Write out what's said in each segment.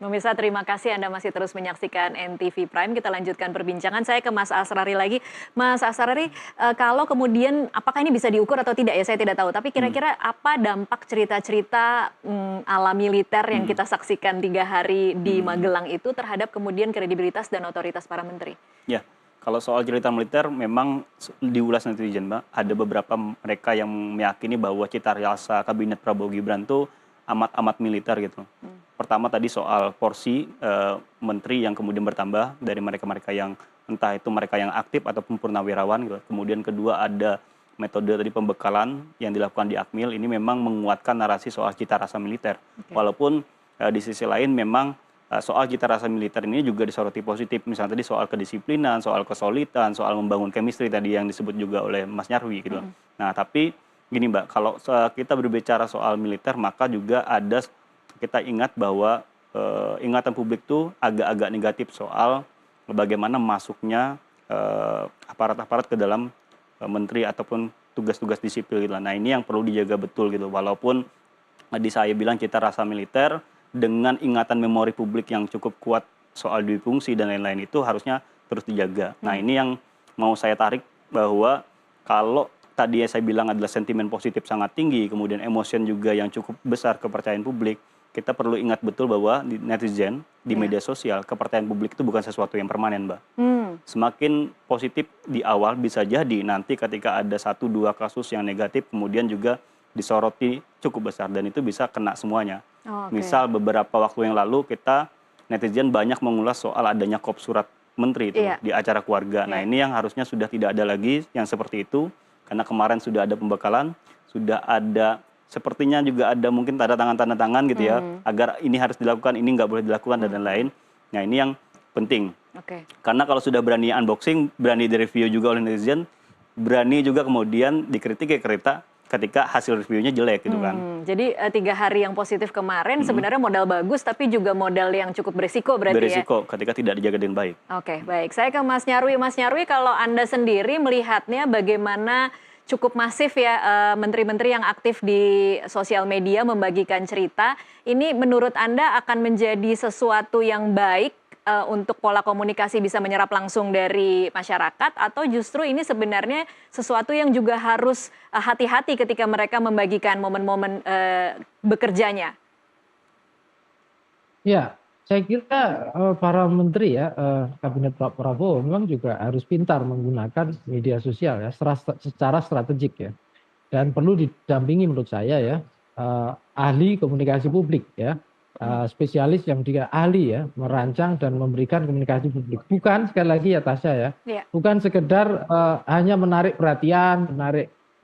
Pemirsa, terima kasih Anda masih terus menyaksikan NTV Prime. Kita lanjutkan perbincangan. Saya ke Mas Asrari lagi. Mas Asrari, kalau kemudian apakah ini bisa diukur atau tidak ya, saya tidak tahu. Tapi Hmm, kira-kira apa dampak cerita-cerita ala militer yang hmm, kita saksikan 3 hari di hmm. Magelang itu terhadap kemudian kredibilitas dan otoritas para menteri? Ya, kalau soal cerita militer memang diulas netizen, Mbak. Ada beberapa mereka yang meyakini bahwa cita rasa kabinet Prabowo Gibran itu amat-amat militer gitu. Pertama tadi soal porsi menteri yang kemudian bertambah dari mereka-mereka yang entah itu mereka yang aktif ataupun purnawirawan gitu. Kemudian kedua ada metode tadi pembekalan yang dilakukan di Akmil ini memang menguatkan narasi soal cita rasa militer. Oke. Walaupun di sisi lain memang soal cita rasa militer ini juga disoroti positif. Misalnya tadi soal kedisiplinan, soal kesolidan, soal membangun chemistry tadi yang disebut juga oleh Mas Nyarwi gitu. Nah, tapi gini Mbak, kalau kita berbicara soal militer maka juga ada kita ingat bahwa ingatan publik tuh agak-agak negatif soal bagaimana masuknya aparat-aparat ke dalam menteri ataupun tugas-tugas di sipil gitu. Nah, ini yang perlu dijaga betul gitu. Walaupun tadi saya bilang cita rasa militer dengan ingatan memori publik yang cukup kuat soal dui fungsi dan lain-lain itu harusnya terus dijaga. Nah, ini yang mau saya tarik bahwa kalau tadi yang saya bilang adalah sentimen positif sangat tinggi, kemudian emosi juga yang cukup besar kepercayaan publik, kita perlu ingat betul bahwa di netizen, di Ya. media sosial, kepercayaan publik itu bukan sesuatu yang permanen, Mbak. Hmm. Semakin positif di awal bisa jadi nanti ketika ada 1-2 kasus yang negatif kemudian juga disoroti cukup besar dan itu bisa kena semuanya. Oh, oke. Misal beberapa waktu yang lalu kita netizen banyak mengulas soal adanya kop surat menteri itu Iya. di acara keluarga. Nah, Iya. ini yang harusnya sudah tidak ada lagi yang seperti itu karena kemarin sudah ada pembekalan, sudah ada sepertinya juga ada mungkin tanda tangan gitu ya agar ini harus dilakukan, ini nggak boleh dilakukan dan lain-lain. Nah, ini yang penting. Oke. Karena kalau sudah berani unboxing, berani direview juga oleh netizen, berani juga kemudian dikritik ketika hasil reviewnya jelek gitu kan. Jadi 3 hari yang positif kemarin sebenarnya modal bagus tapi juga modal yang cukup berisiko berarti ya? Beresiko ketika tidak dijaga dengan baik. Oke, baik. Saya ke Mas Nyarwi. Mas Nyarwi, kalau Anda sendiri melihatnya bagaimana cukup masif ya menteri-menteri yang aktif di sosial media membagikan cerita. Ini menurut Anda akan menjadi sesuatu yang baik untuk pola komunikasi bisa menyerap langsung dari masyarakat atau justru ini sebenarnya sesuatu yang juga harus hati-hati ketika mereka membagikan momen-momen bekerjanya? Ya, saya kira para menteri ya, kabinet Pak Prabowo memang juga harus pintar menggunakan media sosial ya secara strategik ya. Dan perlu didampingi menurut saya ya, ahli komunikasi publik ya, spesialis yang dia ahli ya, merancang dan memberikan komunikasi publik. Bukan sekali lagi ya Tasya ya, Iya. bukan sekedar hanya menarik perhatian,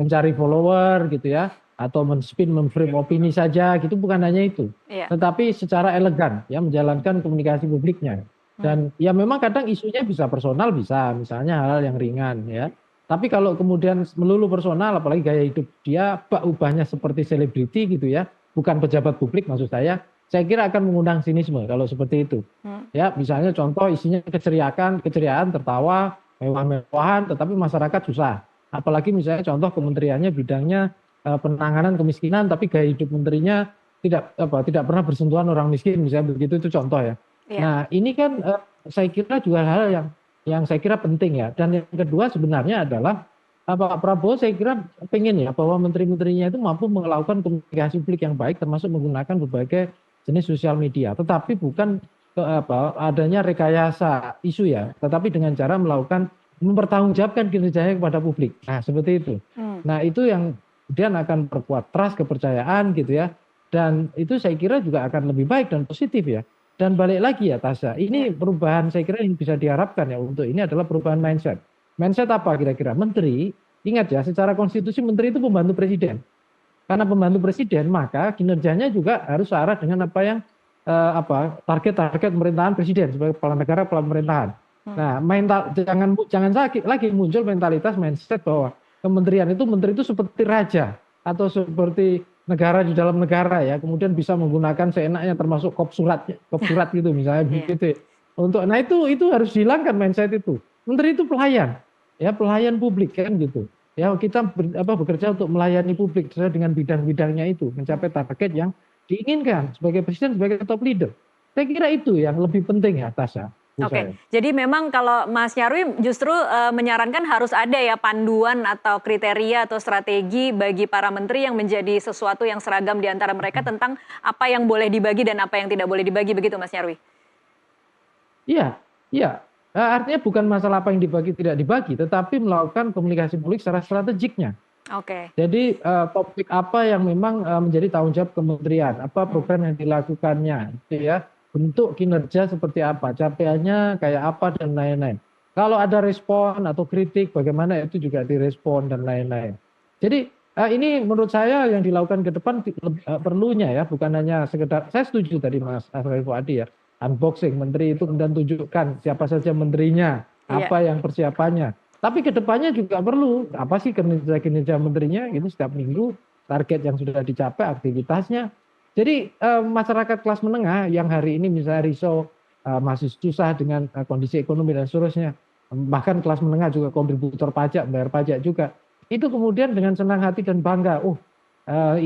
mencari follower gitu ya, atau memframe opini saja gitu, bukan hanya itu. Iya. Tetapi secara elegan ya menjalankan komunikasi publiknya. Dan ya memang kadang isunya bisa personal, bisa misalnya hal-hal yang ringan ya. Tapi kalau kemudian melulu personal, apalagi gaya hidup dia ubahnya seperti selebriti gitu ya, bukan pejabat publik maksud saya kira akan mengundang sinisme kalau seperti itu. Ya, misalnya contoh isinya keceriaan, tertawa, mewah-mewahan, tetapi masyarakat susah. Apalagi misalnya contoh kementeriannya bidangnya penanganan kemiskinan, tapi gaya hidup menterinya tidak pernah bersentuhan orang miskin, misalnya begitu, itu contoh ya. Iya. Nah, ini kan saya kira juga hal yang saya kira penting ya. Dan yang kedua sebenarnya adalah Pak Prabowo saya kira pengen ya bahwa menteri-menterinya itu mampu melakukan komunikasi publik yang baik, termasuk menggunakan berbagai jenis sosial media. Tetapi bukan adanya rekayasa isu ya, tetapi dengan cara mempertanggungjawabkan kinerjanya kepada publik. Nah, seperti itu. Nah, itu yang kemudian akan perkuat trust, kepercayaan gitu ya. Dan itu saya kira juga akan lebih baik dan positif ya. Dan balik lagi ya Tasya, ini perubahan saya kira yang bisa diharapkan ya untuk ini adalah perubahan mindset. Mindset apa kira-kira? Menteri, ingat ya secara konstitusi menteri itu pembantu presiden. Karena pembantu presiden maka kinerjanya juga harus searah dengan apa yang target-target pemerintahan presiden sebagai kepala negara, kepala pemerintahan. Nah, jangan lagi muncul mindset bahwa kementerian itu menteri itu seperti raja atau seperti negara di dalam negara ya, kemudian bisa menggunakan seenaknya termasuk kop surat gitu misalnya begitu. Nah itu harus dihilangkan mindset itu. Menteri itu pelayan, ya pelayan publik kan gitu. Ya kita bekerja untuk melayani publik sesuai dengan bidang-bidangnya itu, mencapai target yang diinginkan sebagai presiden, sebagai top leader. Saya kira itu yang lebih penting ya, Tasya. Oke, jadi memang kalau Mas Nyarwi justru menyarankan harus ada ya panduan atau kriteria atau strategi bagi para menteri yang menjadi sesuatu yang seragam di antara mereka tentang apa yang boleh dibagi dan apa yang tidak boleh dibagi, begitu Mas Nyarwi? Iya, iya. Artinya bukan masalah apa yang dibagi tidak dibagi, tetapi melakukan komunikasi publik secara strategiknya. Oke. Jadi topik apa yang memang menjadi tanggung jawab kementerian, apa program yang dilakukannya, gitu ya. Bentuk kinerja seperti apa, capaiannya kayak apa dan lain-lain. Kalau ada respon atau kritik, bagaimana itu juga direspon dan lain-lain. Jadi ini menurut saya yang dilakukan ke depan perlunya ya, bukan hanya sekedar. Saya setuju tadi Mas Asrul Fuadi ya, unboxing menteri itu kemudian tunjukkan siapa saja menterinya, Iya. apa yang persiapannya. Tapi kedepannya juga perlu apa sih kinerja menterinya ini setiap minggu, target yang sudah dicapai, aktivitasnya. Jadi masyarakat kelas menengah yang hari ini misalnya risau masih susah dengan kondisi ekonomi dan seterusnya, bahkan kelas menengah juga kontributor pajak, bayar pajak juga, itu kemudian dengan senang hati dan bangga,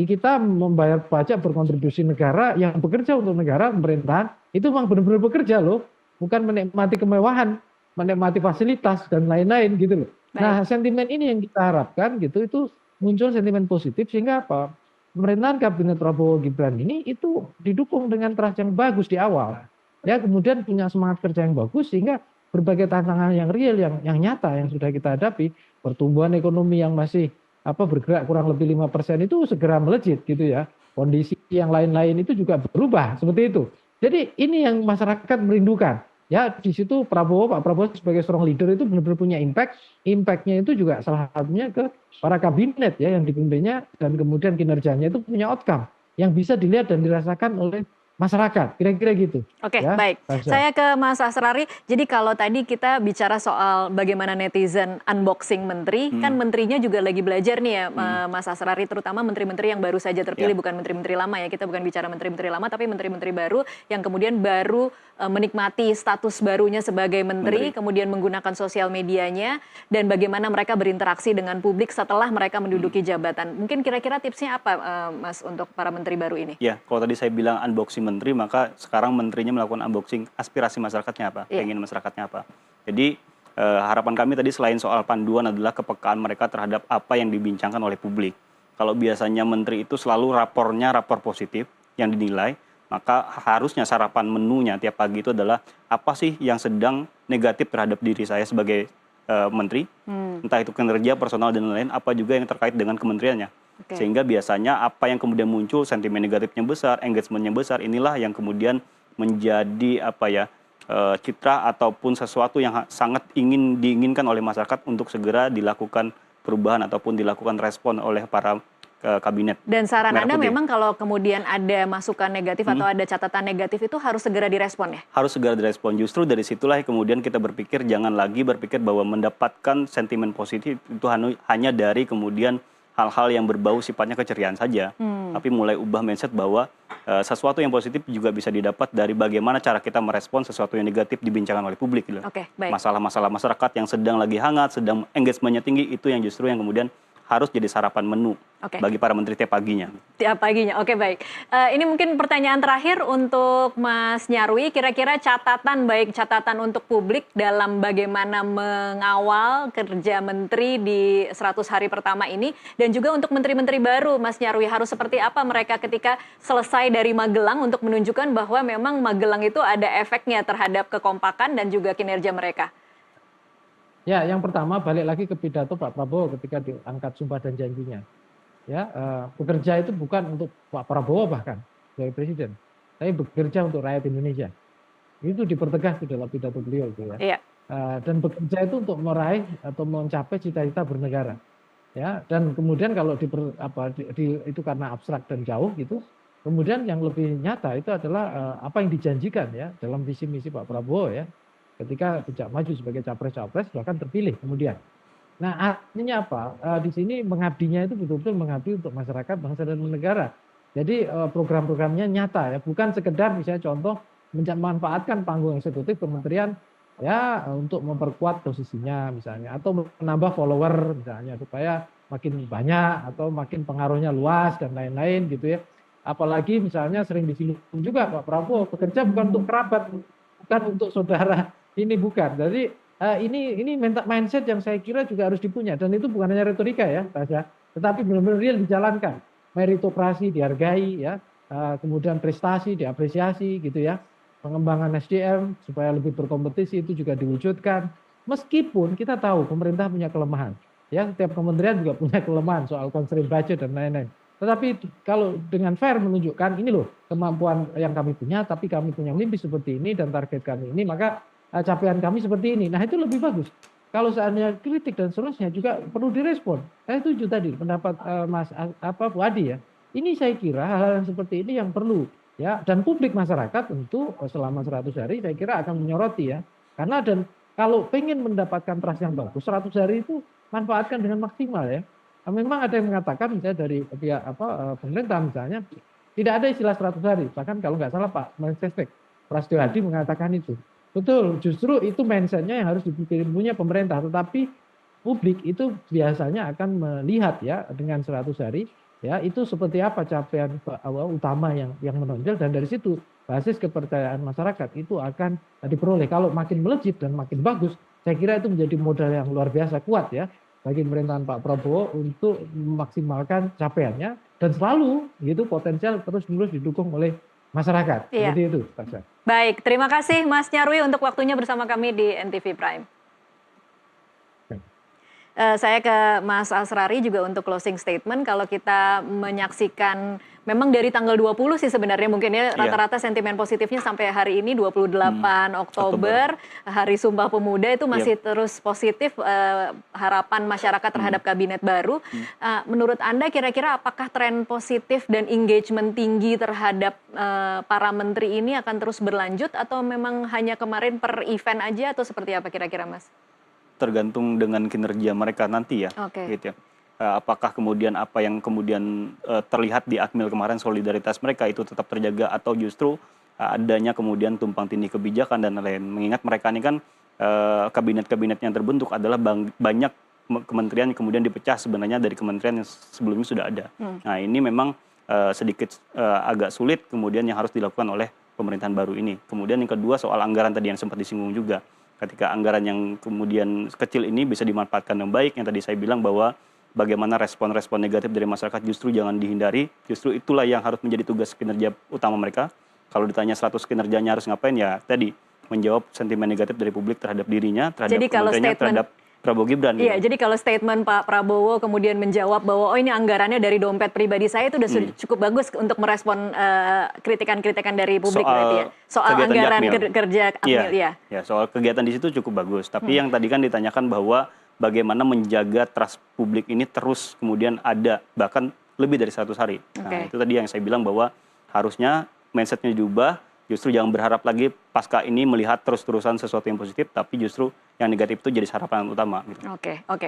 kita membayar pajak berkontribusi negara yang bekerja untuk negara, pemerintahan, itu memang benar-benar bekerja loh, bukan menikmati kemewahan, menikmati fasilitas dan lain-lain gitu loh. Nah, sentimen ini yang kita harapkan gitu, itu muncul sentimen positif sehingga apa? Pemerintahan kabinet Prabowo Gibran ini itu didukung dengan trust yang bagus di awal. Ya, kemudian punya semangat kerja yang bagus sehingga berbagai tantangan yang real, yang nyata yang sudah kita hadapi, pertumbuhan ekonomi yang masih bergerak kurang lebih 5% itu segera melejit gitu ya. Kondisi yang lain-lain itu juga berubah seperti itu. Jadi ini yang masyarakat merindukan. Ya di situ Pak Prabowo sebagai seorang leader itu benar-benar punya impact. Impactnya itu juga salah satunya ke para kabinet ya yang dipimpinnya dan kemudian kinerjanya itu punya outcome yang bisa dilihat dan dirasakan oleh masyarakat. Kira-kira gitu. Oke, Ya, baik. Tasya. Saya ke Mas Asrari. Jadi kalau tadi kita bicara soal bagaimana netizen unboxing menteri, kan menterinya juga lagi belajar nih ya, Mas Asrari, terutama menteri-menteri yang baru saja terpilih, bukan menteri-menteri lama ya. Kita bukan bicara menteri-menteri lama, tapi menteri-menteri baru yang kemudian baru menikmati status barunya sebagai menteri, kemudian menggunakan sosial medianya, dan bagaimana mereka berinteraksi dengan publik setelah mereka menduduki jabatan. Mungkin kira-kira tipsnya apa, Mas, untuk para menteri baru ini? Ya, kalau tadi saya bilang unboxing menteri, maka sekarang menterinya melakukan unboxing aspirasi masyarakatnya apa, keinginan masyarakatnya apa. Jadi harapan kami tadi selain soal panduan adalah kepekaan mereka terhadap apa yang dibincangkan oleh publik. Kalau biasanya menteri itu selalu rapornya rapor positif yang dinilai, maka harusnya sarapan menunya tiap pagi itu adalah apa sih yang sedang negatif terhadap diri saya sebagai menteri, entah itu kinerja, personal dan lain-lain, apa juga yang terkait dengan kementeriannya. Sehingga biasanya apa yang kemudian muncul, sentimen negatifnya besar, engagementnya besar, inilah yang kemudian menjadi citra ataupun sesuatu yang sangat diinginkan oleh masyarakat untuk segera dilakukan perubahan ataupun dilakukan respon oleh para kabinet. Dan saran Anda memang kalau kemudian ada masukan negatif atau ada catatan negatif itu harus segera direspon ya? Harus segera direspon. Justru dari situlah kemudian kita berpikir, jangan lagi berpikir bahwa mendapatkan sentimen positif itu hanya dari kemudian hal-hal yang berbau sifatnya keceriaan saja. Tapi mulai ubah mindset bahwa sesuatu yang positif juga bisa didapat dari bagaimana cara kita merespon sesuatu yang negatif dibincangkan oleh publik. Gitu. Masalah-masalah masyarakat yang sedang lagi hangat, sedang engagementnya tinggi, itu yang justru yang kemudian harus jadi sarapan menu bagi para menteri tiap paginya. Tiap paginya, oke baik. Ini mungkin pertanyaan terakhir untuk Mas Nyarwi, kira-kira catatan untuk publik dalam bagaimana mengawal kerja menteri di 100 hari pertama ini, dan juga untuk menteri-menteri baru, Mas Nyarwi, harus seperti apa mereka ketika selesai dari Magelang untuk menunjukkan bahwa memang Magelang itu ada efeknya terhadap kekompakan dan juga kinerja mereka. Ya, yang pertama balik lagi ke pidato Pak Prabowo ketika diangkat sumpah dan janjinya. Ya, bekerja itu bukan untuk Pak Prabowo bahkan sebagai presiden, tapi bekerja untuk rakyat Indonesia. Itu dipertegas di dalam pidato beliau, gitu ya. Iya. Dan bekerja itu untuk meraih atau mencapai cita-cita bernegara. Ya, dan kemudian kalau itu karena abstrak dan jauh gitu. Kemudian yang lebih nyata itu adalah apa yang dijanjikan ya dalam visi misi Pak Prabowo ya. Ketika tidak maju sebagai capres-capres bahkan terpilih kemudian. Nah artinya apa? Di sini mengabdinya itu betul-betul mengabdi untuk masyarakat, bangsa dan negara. Jadi program-programnya nyata ya, bukan sekedar misalnya contoh memanfaatkan panggung eksekutif kementerian ya untuk memperkuat posisinya misalnya, atau menambah follower misalnya supaya makin banyak atau makin pengaruhnya luas dan lain-lain gitu ya. Apalagi misalnya sering disinggung juga Pak Prabowo, bekerja bukan untuk kerabat, bukan untuk saudara, ini bukan. Jadi ini mindset yang saya kira juga harus dipunya, dan itu bukan hanya retorika ya, Tasya, tetapi benar-benar real dijalankan. Meritokrasi dihargai ya, kemudian prestasi diapresiasi gitu ya, pengembangan SDM supaya lebih berkompetisi itu juga diwujudkan. Meskipun kita tahu pemerintah punya kelemahan, ya setiap kementerian juga punya kelemahan soal constraint budget dan lain-lain. Tetapi kalau dengan fair menunjukkan ini loh kemampuan yang kami punya, tapi kami punya mimpi seperti ini dan target kami ini, maka capaian kami seperti ini. Nah itu lebih bagus. Kalau seandainya kritik dan seterusnya juga perlu direspon. Saya setuju tadi pendapat Mas Bu Adi ya. Ini saya kira hal-hal yang seperti ini yang perlu ya, dan publik masyarakat tentu selama 100 hari saya kira akan menyoroti ya. Karena dan kalau pengen mendapatkan trust yang bagus 100 hari itu manfaatkan dengan maksimal ya. Memang ada yang mengatakan misalnya dari pihak pemerintah misalnya tidak ada istilah 100 hari. Bahkan kalau nggak salah Pak Mensesnek Prasetyo Hadi mengatakan itu. Betul, justru itu mindsetnya yang harus punya pemerintah. Tetapi publik itu biasanya akan melihat ya dengan 100 hari ya itu seperti apa capaian utama yang menonjol, dan dari situ basis kepercayaan masyarakat itu akan diperoleh. Kalau makin melejit dan makin bagus, saya kira itu menjadi modal yang luar biasa kuat ya bagi pemerintahan Pak Prabowo untuk memaksimalkan capaiannya, dan selalu gitu potensial terus-menerus didukung oleh masyarakat. Iya. Seperti itu, Tasya. Baik, terima kasih Mas Nyarwi untuk waktunya bersama kami di NTV Prime. Saya ke Mas Asrari juga untuk closing statement. Kalau kita menyaksikan memang dari tanggal 20 sih sebenarnya mungkin ya rata-rata sentimen positifnya sampai hari ini 28 Oktober, Hari Sumpah Pemuda itu masih terus positif, harapan masyarakat terhadap kabinet baru. Menurut Anda kira-kira apakah tren positif dan engagement tinggi terhadap para menteri ini akan terus berlanjut atau memang hanya kemarin per event aja atau seperti apa kira-kira Mas? Tergantung dengan kinerja mereka nanti ya, gitu ya. Apakah kemudian apa yang kemudian terlihat di Akmil kemarin solidaritas mereka itu tetap terjaga atau justru adanya kemudian tumpang tindih kebijakan dan lain-lain. Mengingat mereka ini kan kabinet-kabinet yang terbentuk adalah banyak kementerian yang kemudian dipecah sebenarnya dari kementerian yang sebelumnya sudah ada. Nah ini memang sedikit agak sulit kemudian yang harus dilakukan oleh pemerintahan baru ini. Kemudian yang kedua soal anggaran tadi yang sempat disinggung juga. Ketika anggaran yang kemudian kecil ini bisa dimanfaatkan dengan baik, yang tadi saya bilang bahwa bagaimana respon-respon negatif dari masyarakat justru jangan dihindari, justru itulah yang harus menjadi tugas kinerja utama mereka. Kalau ditanya 100 kinerjanya harus ngapain, ya tadi menjawab sentimen negatif dari publik terhadap dirinya, terhadap kementeriannya, terhadap Prabowo Gibran. Iya, jadi kalau statement Pak Prabowo kemudian menjawab bahwa oh ini anggarannya dari dompet pribadi saya itu sudah cukup bagus untuk merespon kritikan-kritikan dari publik berarti ya. Soal anggaran kerja Akmil ya. Ya, soal kegiatan di situ cukup bagus. Tapi yang tadi kan ditanyakan bahwa bagaimana menjaga trust publik ini terus kemudian ada bahkan lebih dari 100 hari. Nah, itu tadi yang saya bilang bahwa harusnya mindsetnya diubah. Justru jangan berharap lagi pasca ini melihat terus-terusan sesuatu yang positif, tapi justru yang negatif itu jadi harapan utama. Gitu. Oke.